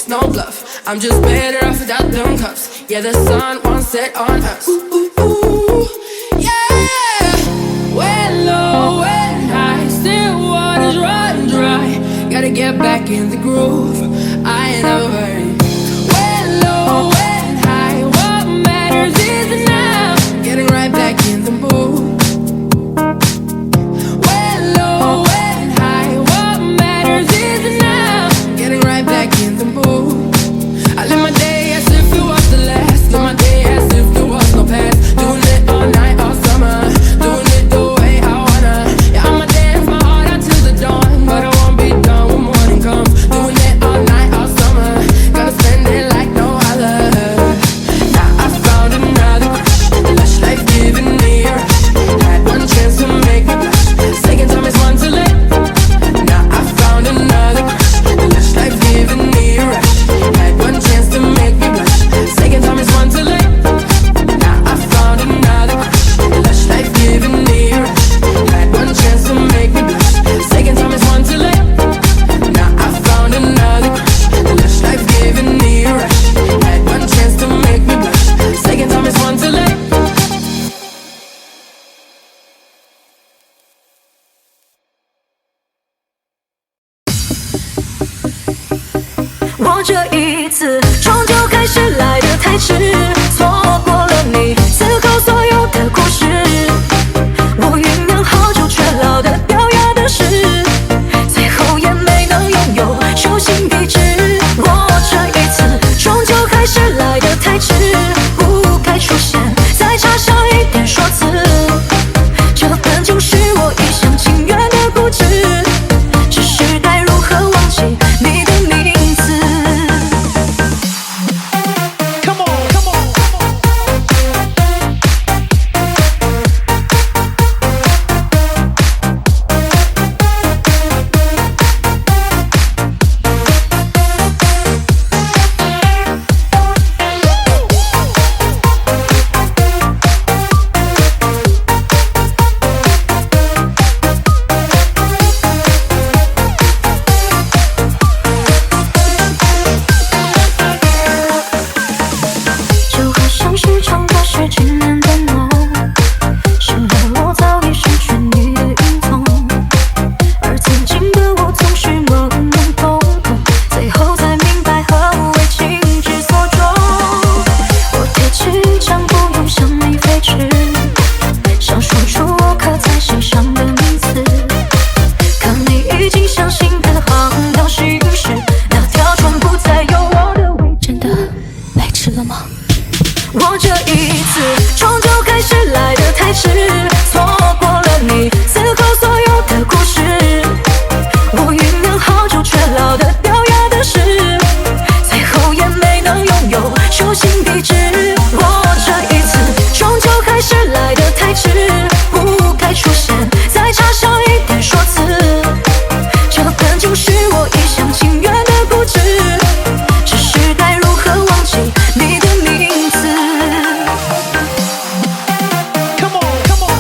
it's no bluff. I'm just better off without them cups. Yeah, the sun won't set on us. Ooh, ooh, ooh, yeah. When low and high, still waters run dry. Gotta get back in the groove. I ain't never worried. When low and high, what matters is now. Getting right back in the mood. When low and high, what matters is now. Getting right back in the mood. I live my day as if it was the last. Live my day as if there was no past. Doing it all night, all summer. Doing it the way I wanna. Yeah, I'ma dance my heart out till the dawn, but I won't be done when morning comes. Doing it all night, all summer. Gonna spend it like no other. Now I found another crush. Lush life giving me a rush. Had one chance to make me blush. Second time is one too late. Now I found another crush. Lush life giving me a rush. Had one chance to make me blush. Second time is one too late. Now I found another crush. Lush life giving me a rush. Had one chance to make me blush. Second time is one too late. Now I found another crush. Lush life giving me a rush. Had one chance to make me blush. Second time is one too late.我这一次终究还是来得太迟，错过了你此后所有的故事。我酝酿好久却老得掉牙的事，最后也没能拥有手心地址。我这一次终究还是来得太迟，不该出现，再插上一点说辞。这本就是我一厢情愿的固执，只是该如何忘记你的名字。就好像是唱歌时惊人的梦，醒了我早已失去你的影踪，而曾经的我总是懵懵懂懂，最后才明白何为情之所钟。我贴纸张不用向你飞驰，想说出我刻在心上的名字，可你已经相信的荒唐形式，那条船不再有我的位置。真的来迟了吗？我这一次终究还是来得太迟，错过了你此后所有的故事。我酝酿好久却老得掉牙的事，最后也没能拥有手心地址。我这一次终究还是来得太迟，不该出现，再插上一点说辞。这本就是我一厢情愿的固执，只是该如何忘记你的名字。Come on, come on.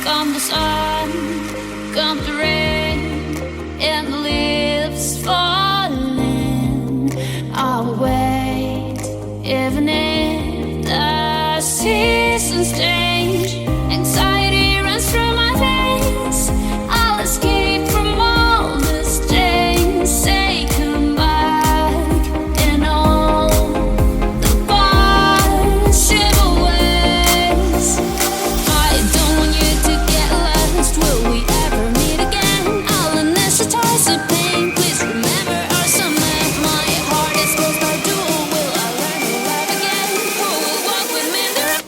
Come the sun, come the rain, and the leaves falling. I'll wait, even if the seasons change. Anxiety runs through my veins. I'll escape from all the stains. Say goodbye in all the possible ways. I don't want you to get lost. Will we ever meet again? I'll anesthetize the pain. Please remember our summer. My heart is closed by door. Will I learn to love again? Who will walk with me there?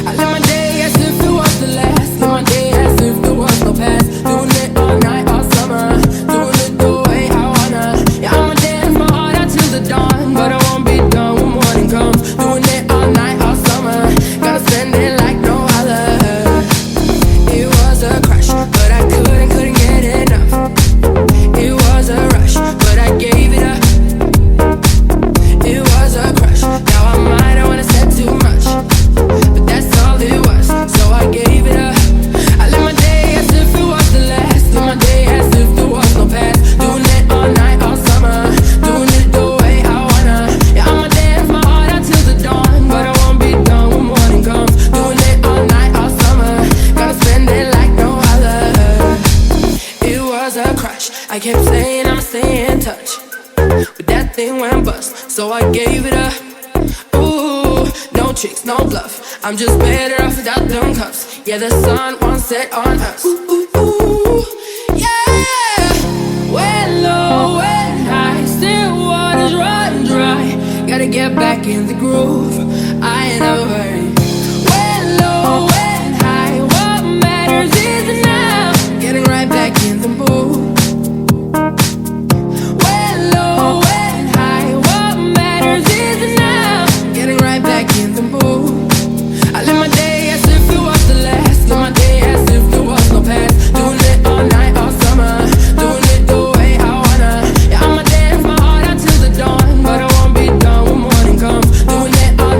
I live my day as if it was the last. Live my day as if there was no past. Doing it all night, all summer. Doing it the way I wanna. Yeah, I'ma dance my heart out till the dawn, but I won't be done when morning comes. Doing it all night, all summer. Gonna spend it like no other. It was a crush, but I couldn't get enough. It was a rush, but I gave it up. It was a crush. Now I might have wanna said too much, but that's all it was, so I gave it up. I live my day as if it was the last. Live my day as if there was no past. Doing it all night, all summer. Doing it the way I wanna. Yeah, I'ma dance my heart out till the dawn, but I won't be done when morning comes. Doing it all night, all summer. Gonna spend it like no other. It was a crush. I kept saying I'ma stay in touch, but that thing went bust, so I gave it up. Ooh, no tricks, no bluff. I'm just better off without them cuffs. Yeah, the sun won't set on us. Ooh, ooh, ooh, yeah. When low, when high, still waters run dry. Gotta get back in the groove. I ain't never worried. When low, when high, what matters is now. Getting right back in the mood. When low, when high, what matters is now. Getting right back in the mood. I live my day as if it was the last. Live my day as if there was no past. Doing it all night, all summer. Doing it the way I wanna. Yeah, I'ma dance my heart out till the dawn, but I won't be done when morning comes. Doing it all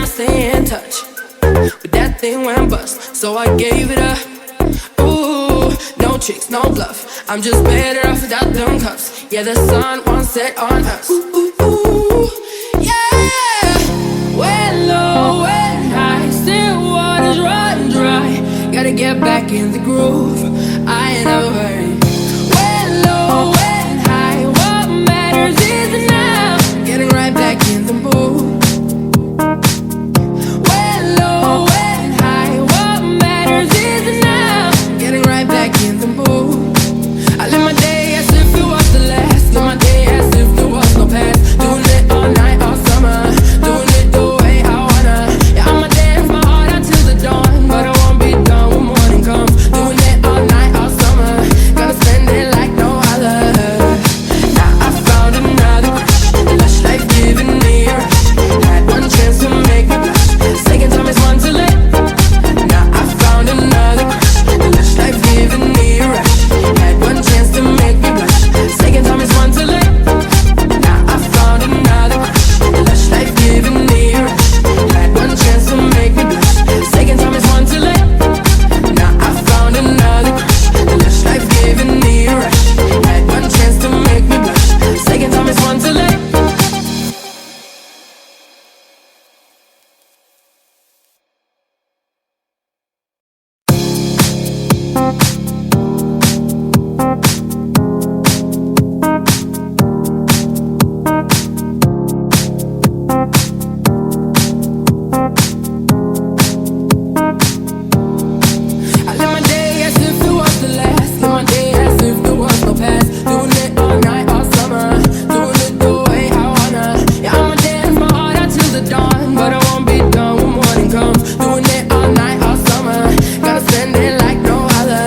stay in touch. But that thing went bust, so I gave it up. Ooh, no tricks, no bluff. I'm just better off without them cuffs. Yeah, the sun won't set on us. Ooh, yeah. When low, when high, still waters run dry. Gotta get back in the groove. I ain't never worried. When low, when high, what matters is now. Getting right back in the mood. When low, when high, what matters is now. Getting right back in the mood. I live my day as if it was the last. Live my day as if there was no past. Doing it all night, all summer. Doing it the way I wanna. Yeah, I'ma dance my heart out till the dawn, but I won't be done when morning comes. Doing it all night, all summer. Gonna spend it like no other. Now I found another crush. Lush life giving me a rush. Had one chance to make me blush. Second time is one too late. Now I found another crush. Lush life giving me a rush. Had one chance to make me blush. Second time is one too late. Now I found another crush. Lush life giving me a rush. Had one chance to make me blush. Second time is one too late. Now I found another crush. Lush life giving me a rush. Had one chance to make me blush. Second time is one too late. I live my day as if it was the last. Live my day as if there was no past. Doing it all night, all summer. Doing it the way I wanna. Yeah, I'ma dance my heart out till the dawn, but I won't be done when morning comes. Doing it all night, all summer. Gonna spend it like no other.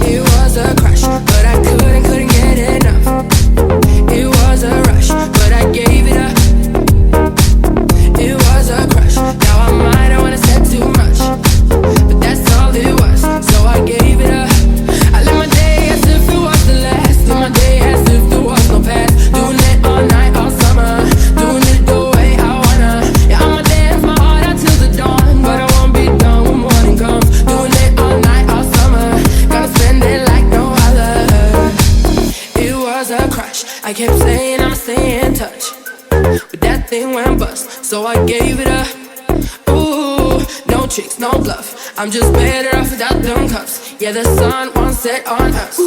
It was a crush, but I couldn't get enough. It was a rush, but I gave it up. It was a crush. Now I might have wanna said too much, but that's all it was, so I gave it up. I live my day as if it was the last. Live my day as if there was no past. Doing it all night, all summer. Doing it the way I wanna. Yeah, I'ma dance my heart out till the dawn, but I won't be done when morning comes. Doing it all night, all summer. Gonna spend it like no other. It was a crush. I kept saying I'ma stay in touch, but that thing went bust, so I gave it up. Ooh, no tricks, no bluff. I'm just better off without them cuffs. Yeah, the sun won't set on us.